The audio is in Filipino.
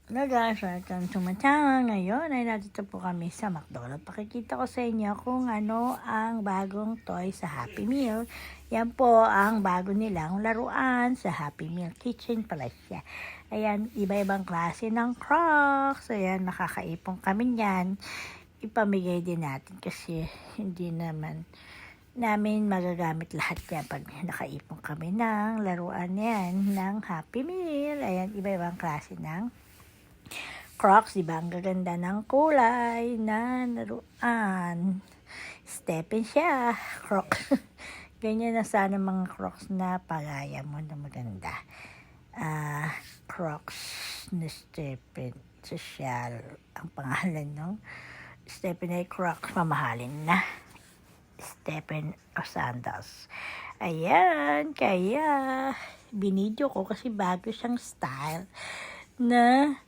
Hello guys, welcome to my channel. Ngayon ay nandito po kami sa McDonald's. Pakikita ko sa inyo kung ano ang bagong toy sa Happy Meal. Yan po ang bago nilang laruan sa Happy Meal Kitchen pala siya. Ayan, iba-ibang klase ng Crocs. Ayan, nakakaipong kami yan. Ipamigay din natin kasi hindi naman namin magagamit lahat yan pag nakaipong kami ng laruan yan ng Happy Meal. Ayan, iba-ibang klase ng Crocs, diba? Ang gaganda ng kulay na laruan. Stepin siya. Crocs. Ganyan na sana mga Crocs na pagaya mo na maganda. Crocs na Stepin. Social. Ang pangalan no? Stepin ay Crocs. Mamahalin na. Stepin o sandals. Ayan. Kaya binidyo ko kasi bago siyang style na